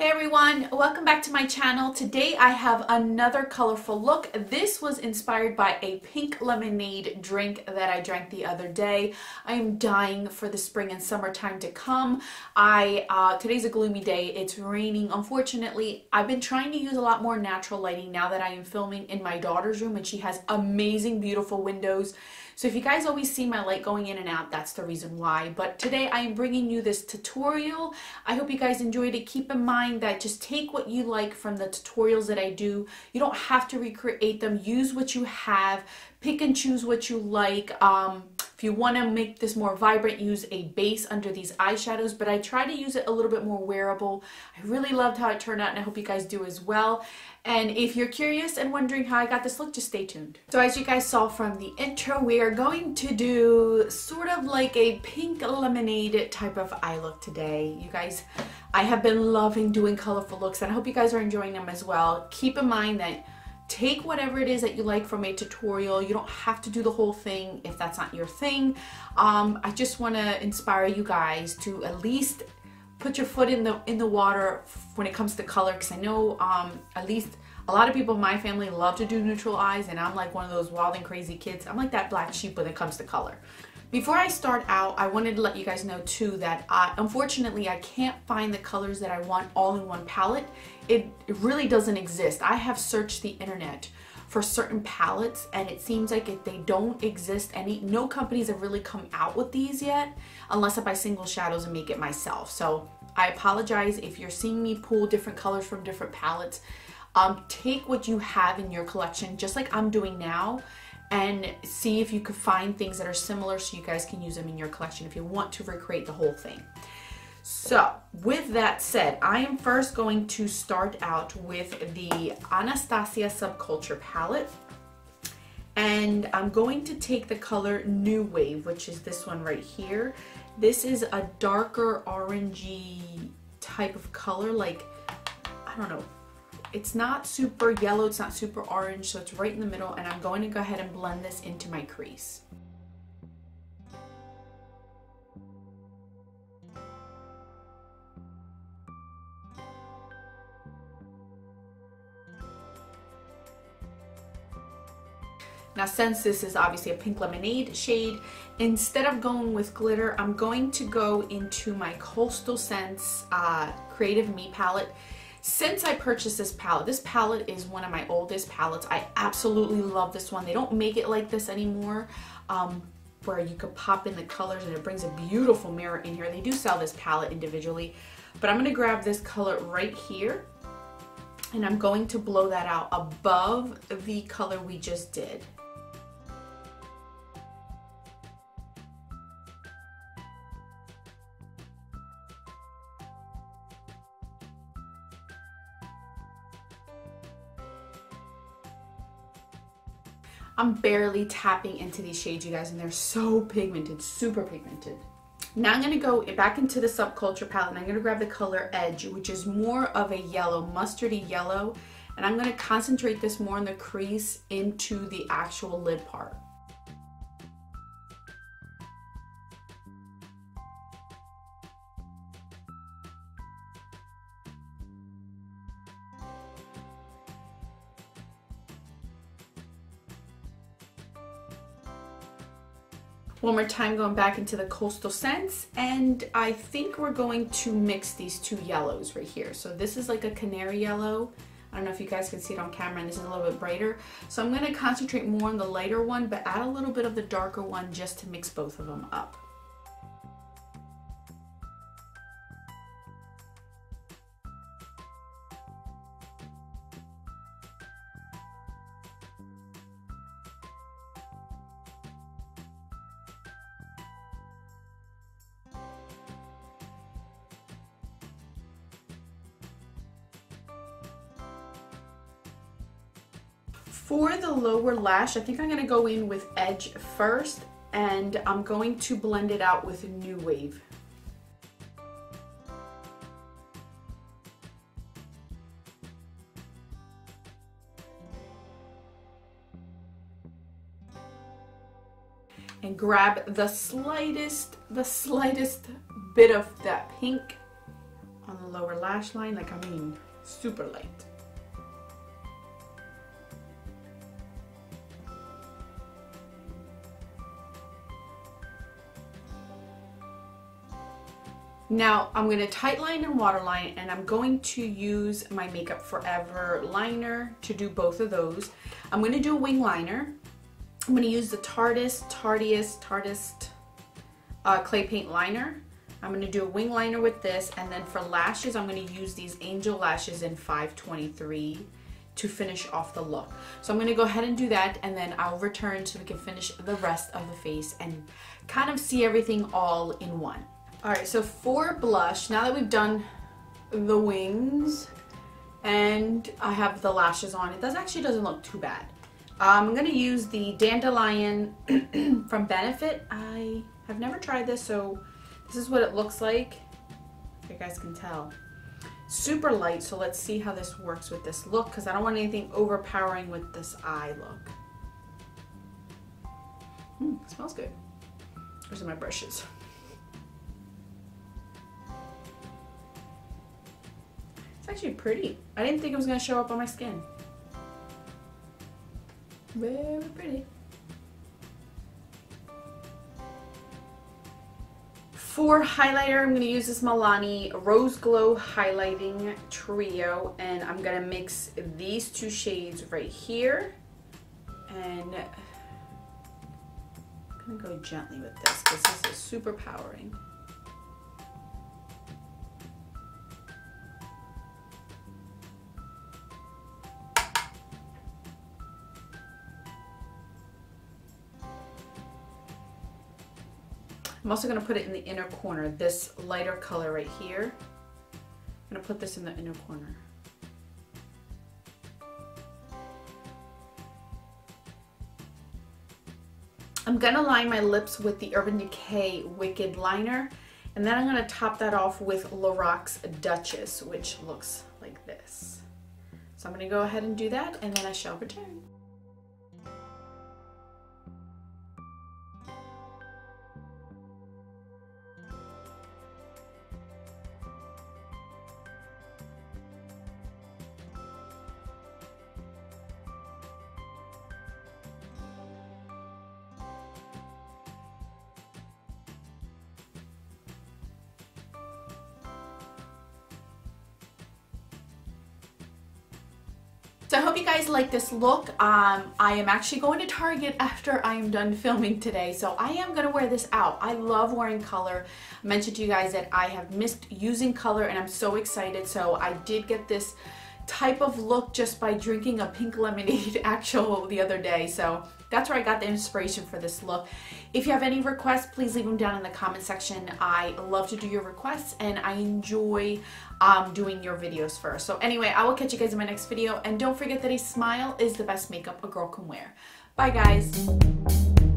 Hey everyone, welcome back to my channel. Today I have another colorful look. This was inspired by a pink lemonade drink that I drank the other day. I am dying for the spring and summertime to come. Today's a gloomy day. It's raining. Unfortunately, I've been trying to use a lot more natural lighting now that I am filming in my daughter's room, and she has amazing, beautiful windows. So if you guys always see my light going in and out, that's the reason why. But today I am bringing you this tutorial. I hope you guys enjoyed it. Keep in mind that just take what you like from the tutorials that I do. You don't have to recreate them. Use what you have. Pick and choose what you like. If you want to make this more vibrant, use a base under these eyeshadows, but I try to use it a little bit more wearable. I really loved how it turned out, and I hope you guys do as well. And if you're curious and wondering how I got this look, just stay tuned. So as you guys saw from the intro, we are going to do sort of like a pink lemonade type of eye look today. You guys, I have been loving doing colorful looks, and I hope you guys are enjoying them as well. Keep in mind that take whatever it is that you like from a tutorial. You don't have to do the whole thing if that's not your thing. I just want to inspire you guys to at least put your foot in the water when it comes to color, because I know at least a lot of people in my family love to do neutral eyes, and I'm like one of those wild and crazy kids. I'm like that black sheep when it comes to color. Before I start out, I wanted to let you guys know too that unfortunately I can't find the colors that I want all in one palette. It really doesn't exist. I have searched the internet for certain palettes, and it seems like they don't exist. No companies have really come out with these yet, unless I buy single shadows and make it myself. So I apologize if you're seeing me pull different colors from different palettes. Take what you have in your collection, just like I'm doing now, and see if you could find things that are similar so you guys can use them in your collection if you want to recreate the whole thing. So with that said, I am first going to start out with the Anastasia Subculture palette, and I'm going to take the color New Wave, which is this one right here. This is a darker orangey type of color, like, I don't know, it's not super yellow, it's not super orange, so it's right in the middle, and I'm going to go ahead and blend this into my crease. Now, since this is obviously a pink lemonade shade, instead of going with glitter, I'm going to go into my Coastal Scents Creative Me palette. Since I purchased this palette is one of my oldest palettes. I absolutely love this one. They don't make it like this anymore, where you could pop in the colors and it brings a beautiful mirror in here. They do sell this palette individually, but I'm going to grab this color right here, and I'm going to blow that out above the color we just did. I'm barely tapping into these shades, you guys, and they're so pigmented, super pigmented. Now I'm going to go back into the Subculture palette, and I'm going to grab the color Edge, which is more of a yellow, mustardy yellow, and I'm going to concentrate this more in the crease into the actual lid part. One more time, going back into the Coastal Scents, and I think we're going to mix these two yellows right here. So this is like a canary yellow. I don't know if you guys can see it on camera, and this is a little bit brighter. So I'm going to concentrate more on the lighter one, but add a little bit of the darker one just to mix both of them up. For the lower lash, I think I'm going to go in with Edge first, and I'm going to blend it out with New Wave. And grab the slightest bit of that pink on the lower lash line, like, I mean, super light. Now I'm going to tightline and waterline, and I'm going to use my Makeup Forever liner to do both of those. I'm going to do a wing liner. I'm going to use the Tarteist clay paint liner. I'm going to do a wing liner with this, and then for lashes I'm going to use these Angel Lashes in 523 to finish off the look. So I'm going to go ahead and do that, and then I'll return so we can finish the rest of the face and kind of see everything all in one. Alright, so for blush, now that we've done the wings and I have the lashes on, it actually doesn't look too bad. I'm going to use the Dandelion from Benefit. I have never tried this, so this is what it looks like. If you guys can tell. Super light, so let's see how this works with this look, because I don't want anything overpowering with this eye look. It smells good. Where's my brushes? It's actually pretty. I didn't think it was going to show up on my skin. Very pretty. For highlighter, I'm going to use this Milani Rose Glow Highlighting Trio, and I'm going to mix these two shades right here. And I'm going to go gently with this because this is super powering. I'm also going to put it in the inner corner, this lighter color right here. I'm going to put this in the inner corner. I'm going to line my lips with the Urban Decay Wicked Liner, and then I'm going to top that off with Lorax Duchess, which looks like this. So I'm going to go ahead and do that, and then I shall return. So I hope you guys like this look. I am actually going to Target after I am done filming today, so I am going to wear this out. I love wearing color. I mentioned to you guys that I have missed using color, and I'm so excited. So I did get this type of look just by drinking a pink lemonade actual the other day. So that's where I got the inspiration for this look. If you have any requests, please leave them down in the comment section. I love to do your requests, and I enjoy doing your videos first. So anyway, I will catch you guys in my next video, and don't forget that a smile is the best makeup a girl can wear. Bye guys.